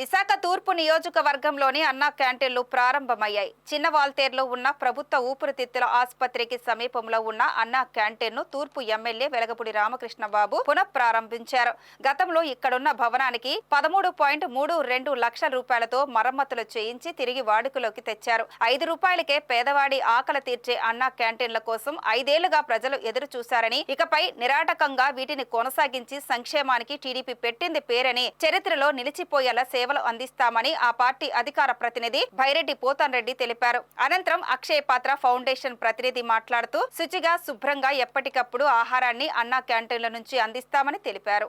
విశాఖ తూర్పు నియోజకవర్గంలోని అన్నా క్యాంటీన్లు ప్రారంభమయ్యాయి. చిన్న వాల్తేరులో ఉన్న ప్రభుత్వ ఊపిరితిత్తుల ఆసుపత్రికి సమీపంలో ఉన్న అన్నా క్యాంటీన్ను తూర్పు ఎమ్మెల్యే వెలగపూడి రామకృష్ణబాబు పునఃప్రారంభించారు. గతంలో ఇక్కడున్న భవనానికి 13.32 లక్షల రూపాయలతో మరమ్మతులు చేయించి తిరిగి వాడుకలోకి తెచ్చారు. 5 రూపాయలకే పేదవాడి ఆకలి తీర్చే అన్నా క్యాంటీన్ల కోసం 5 ఏళ్లుగా ప్రజలు ఎదురు చూశారని, ఇకపై నిరాటకంగా వీటిని కొనసాగించి సంక్షేమానికి టీడీపీ పెట్టింది పేరని, చరిత్రలో నిలిచిపోయేలా సేవలు అందిస్తామని ఆ పార్టీ అధికార ప్రతినిధి భైరెడ్డి పోతన్ రెడ్డి తెలిపారు. అనంతరం అక్షయ పాత్ర ఫౌండేషన్ ప్రతినిధి మాట్లాడుతూ శుచిగా శుభ్రంగా ఎప్పటికప్పుడు ఆహారాన్ని అన్నా క్యాంటీన్ల నుంచి అందిస్తామని తెలిపారు.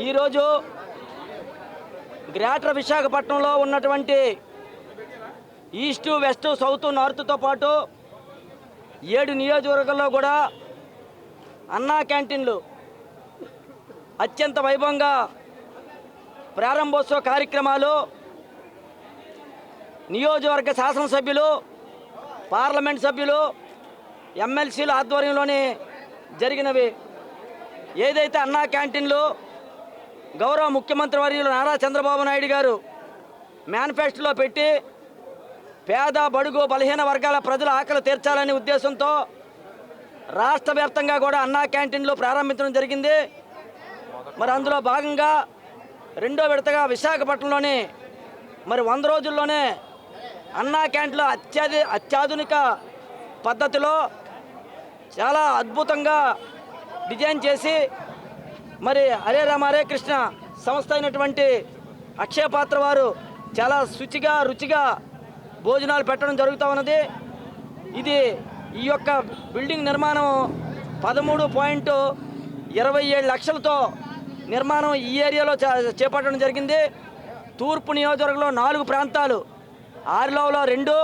ఈరోజు గ్రేటర్ విశాఖపట్నంలో ఉన్నటువంటి ఈస్ట్, వెస్ట్, సౌత్, నార్త్తో పాటు 7 నియోజకవర్గాల్లో కూడా అన్నా క్యాంటీన్లు అత్యంత వైభవంగా ప్రారంభోత్సవ కార్యక్రమాలు నియోజకవర్గ శాసనసభ్యులు, పార్లమెంట్ సభ్యులు, ఎమ్మెల్సీల ఆధ్వర్యంలోనే జరిగినవి. ఏదైతే అన్నా క్యాంటీన్లు గౌరవ ముఖ్యమంత్రి వర్యులు నారా చంద్రబాబు నాయుడు గారు మేనిఫెస్టోలో పెట్టి పేద, బడుగు, బలహీన వర్గాల ప్రజల ఆకలి తీర్చాలనే ఉద్దేశంతో రాష్ట్ర వ్యాప్తంగా కూడా అన్నా క్యాంటీన్లు ప్రారంభించడం జరిగింది. మరి అందులో భాగంగా రెండో విడతగా విశాఖపట్నంలోని 100 రోజుల్లోనే అన్నా క్యాంటీన్లో అత్యాధునిక పద్ధతిలో చాలా అద్భుతంగా డిజైన్ చేసి మరి హరే రామ హరే కృష్ణ సంస్థ అయినటువంటి అక్షయ పాత్ర వారు చాలా శుచిగా, రుచిగా భోజనాలు పెట్టడం జరుగుతూ ఉన్నది. ఇది ఈ యొక్క బిల్డింగ్ నిర్మాణం 13.27 లక్షలతో నిర్మాణం ఈ ఏరియాలో చేపట్టడం జరిగింది. తూర్పు నియోజకవర్గంలో 4 ప్రాంతాలు, ఆరిలోవలో 2,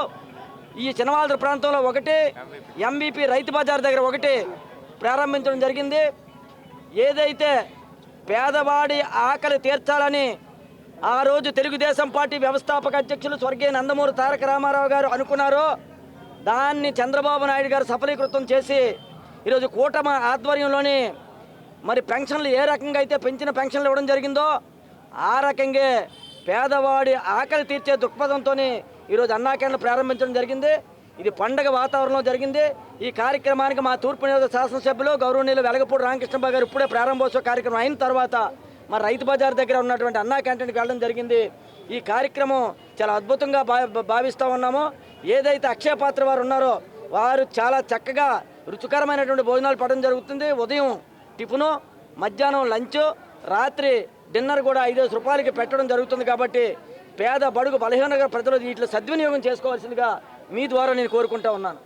ఈ చినవాల్దర ప్రాంతంలో 1, ఎంబీపీ రైతు బజార్ దగ్గర 1 ప్రారంభించడం జరిగింది. ఏదైతే పేదవాడి ఆకలి తీర్చాలని ఆ రోజు తెలుగుదేశం పార్టీ వ్యవస్థాపక అధ్యక్షులు స్వర్గీయ నందమూరి తారక రామారావు గారు అనుకున్నారో దాన్ని చంద్రబాబు నాయుడు గారు సఫలీకృతం చేసి ఈరోజు కూటమి ఆధ్వర్యంలోని మరి పెన్షన్లు ఏ రకంగా అయితే పెంచిన పెన్షన్లు ఇవ్వడం జరిగిందో ఆ రకంగా పేదవాడి ఆకలి తీర్చే దృక్పథంతో ఈరోజు అన్నా క్యాంటీన్లు ప్రారంభించడం జరిగింది. ఇది పండగ వాతావరణంలో జరిగింది. ఈ కార్యక్రమానికి మా తూర్పు నియోజక శాసనసభ్యులు గౌరవనీయులు వెలగపూడి రామకృష్ణబాబు గారు ఇప్పుడే ప్రారంభోత్సవ కార్యక్రమం అయిన తర్వాత మరి రైతు బజార్ దగ్గర ఉన్నటువంటి అన్నా క్యాంటీన్కి వెళ్ళడం జరిగింది. ఈ కార్యక్రమం చాలా అద్భుతంగా భావిస్తూ ఉన్నాము. ఏదైతే అక్షయ పాత్ర వారు ఉన్నారో వారు చాలా చక్కగా రుచికరమైనటువంటి భోజనాలు పెట్టడం జరుగుతుంది. ఉదయం టిఫిను, మధ్యాహ్నం లంచ్, రాత్రి డిన్నర్ కూడా 5 రూపాయలకి పెట్టడం జరుగుతుంది. కాబట్టి పేద, బడుగు, బలహీన ప్రజలు వీటిలో సద్వినియోగం చేసుకోవాల్సిందిగా మీ ద్వారా నేను కోరుకుంటూ ఉన్నాను.